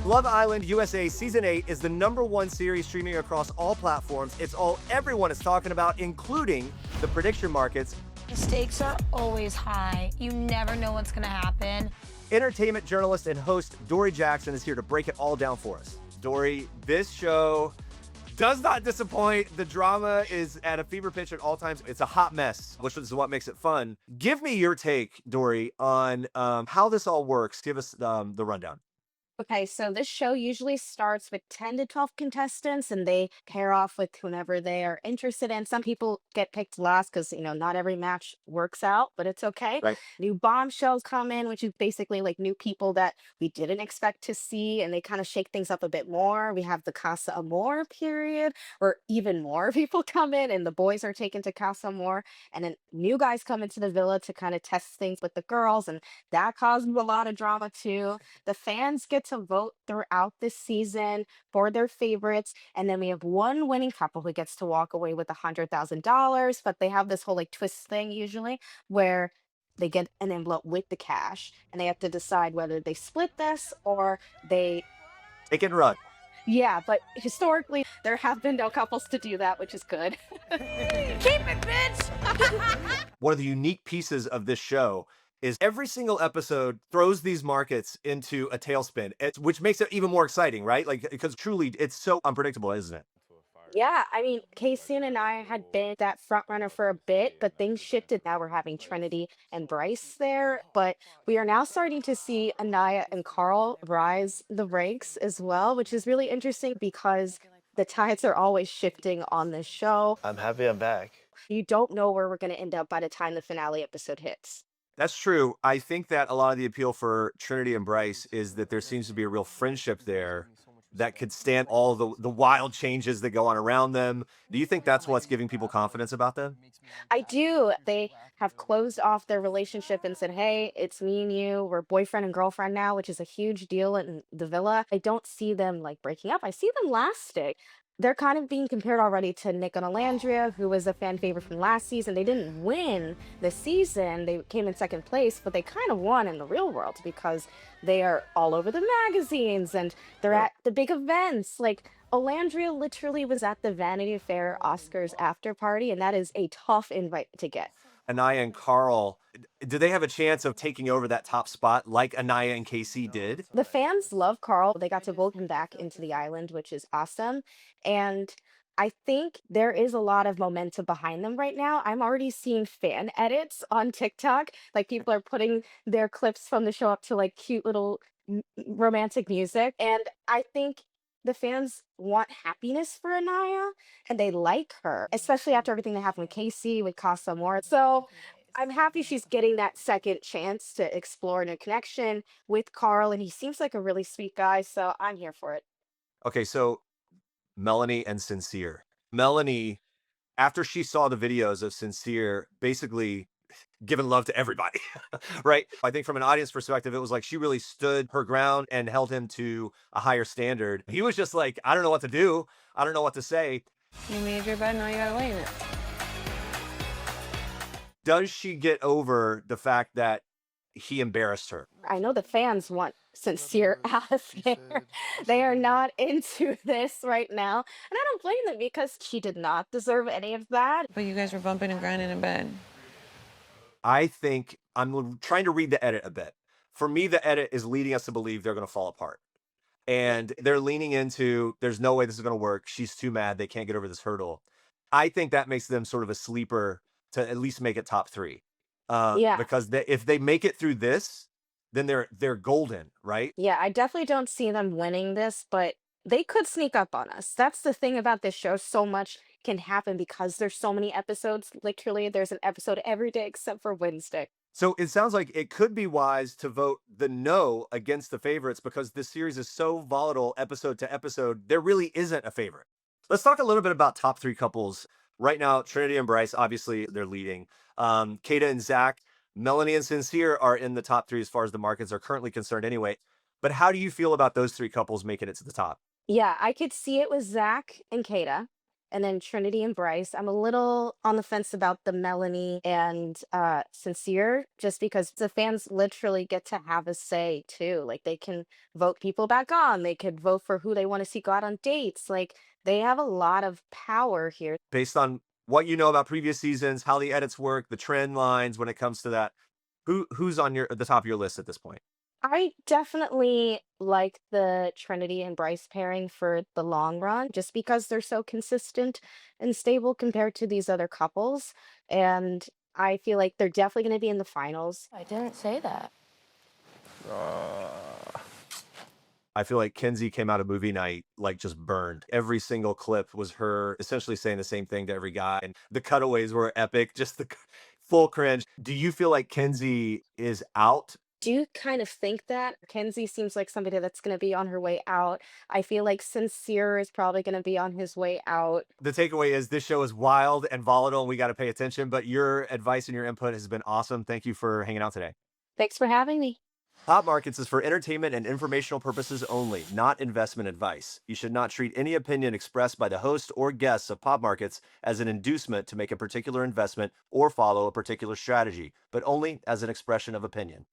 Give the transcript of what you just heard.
Love Island USA Season 8 is the #1 series streaming across all platforms. It's all everyone is talking about, including the prediction markets. The stakes are always high. You never know what's gonna happen. Entertainment journalist and host Dory Jackson is here to break it all down for us. Dory, this show does not disappoint. The drama is at a fever pitch at all times. It's a hot mess, which is what makes it fun. Give me your take, Dory, on how this all works. Give us the rundown. Okay, so this show usually starts with 10 to 12 contestants and they pair off with whomever they are interested in. Some people get picked last because, not every match works out, but it's okay. Right. New bombshells come in, which is basically like new people that we didn't expect to see, and they kind of shake things up a bit more. We have the Casa Amor period, where even more people come in and the boys are taken to Casa Amor, and then new guys come into the villa to kind of test things with the girls, and that causes a lot of drama too. The fans get to vote throughout this season for their favorites. And then we have one winning couple who gets to walk away with $100,000. But they have this whole like twist thing usually where they get an envelope with the cash and they have to decide whether they split this or they. Take it and run. Yeah, but historically, there have been no couples to do that, which is good. Keep it, bitch! One of the unique pieces of this show is every single episode throws these markets into a tailspin, which makes it even more exciting, right? Like, because truly, it's so unpredictable, isn't it? Yeah, I mean, Casey and I had been that front runner for a bit, but things shifted. Now we're having Trinity and Bryce there, but we are now starting to see Anaya and Carl rise the ranks as well, which is really interesting because the tides are always shifting on this show. I'm happy I'm back. You don't know where we're going to end up by the time the finale episode hits. That's true. I think that a lot of the appeal for Trinity and Bryce is that there seems to be a real friendship there that could stand all the wild changes that go on around them. Do you think that's what's giving people confidence about them? I do. They have closed off their relationship and said, hey, it's me and you. We're boyfriend and girlfriend now, which is a huge deal in the villa. I don't see them like breaking up. I see them lasting. They're kind of being compared already to Nick and Alandria, who was a fan favorite from last season. They didn't win the season. They came in second place, but they kind of won in the real world because they are all over the magazines and they're at the big events. Like Alandria literally was at the Vanity Fair Oscars after party, and that is a tough invite to get. Anaya and Carl, do they have a chance of taking over that top spot like Anaya and KC did? The fans love Carl. They got to vote him back into the island, which is awesome. And I think there is a lot of momentum behind them right now. I'm already seeing fan edits on TikTok. Like people are putting their clips from the show up to like cute little romantic music. And I think the fans want happiness for Anaya and they like her, especially after everything that happened with Casey, with Casa Amor. So I'm happy she's getting that second chance to explore a new connection with Carl. And he seems like a really sweet guy. So I'm here for it. Okay, so Melanie and Sincere. Melanie, after she saw the videos of Sincere, basically giving love to everybody, right? I think from an audience perspective, it was like she really stood her ground and held him to a higher standard. He was just like, I don't know what to do. I don't know what to say. You made your bed, now you gotta lay in it. Does she get over the fact that he embarrassed her? I know the fans want Sincere out of there. They are not into this right now. And I don't blame them because she did not deserve any of that. But you guys were bumping and grinding in bed. I think I'm trying to read the edit a bit. For me, the edit is leading us to believe they're going to fall apart. And they're leaning into, there's no way this is going to work. She's too mad. They can't get over this hurdle. I think that makes them sort of a sleeper to at least make it top 3. Yeah. Because if they make it through this, then they're golden, right? Yeah, I definitely don't see them winning this, but they could sneak up on us. That's the thing about this show. So much can happen because there's so many episodes. Literally, there's an episode every day except for Wednesday. So it sounds like it could be wise to vote the no against the favorites because this series is so volatile episode to episode. There really isn't a favorite. Let's talk a little bit about top 3 couples. Right now, Trinity and Bryce, obviously, they're leading. Kata and Zach, Melanie and Sincere are in the top 3 as far as the markets are currently concerned anyway. But how do you feel about those 3 couples making it to the top? Yeah, I could see it with Zach and Kata. And then Trinity and Bryce, I'm a little on the fence about the Melanie and Sincere, just because the fans literally get to have a say too. Like they can vote people back on, they could vote for who they want to see go out on dates. Like they have a lot of power here. Based on what you know about previous seasons, how the edits work, the trend lines when it comes to that, who's on your the top of your list at this point? I definitely like the Trinity and Bryce pairing for the long run, just because they're so consistent and stable compared to these other couples. And I feel like they're definitely going to be in the finals. I didn't say that. I feel like Kenzie came out of movie night like just burned. Every single clip was her essentially saying the same thing to every guy, and the cutaways were epic. Just the full cringe. Do you feel like Kenzie is out? Do you kind of think that? Kenzie seems like somebody that's going to be on her way out. I feel like Sincere is probably going to be on his way out. The takeaway is this show is wild and volatile, and we got to pay attention. But your advice and your input has been awesome. Thank you for hanging out today. Thanks for having me. Pop Markets is for entertainment and informational purposes only, not investment advice. You should not treat any opinion expressed by the host or guests of Pop Markets as an inducement to make a particular investment or follow a particular strategy, but only as an expression of opinion.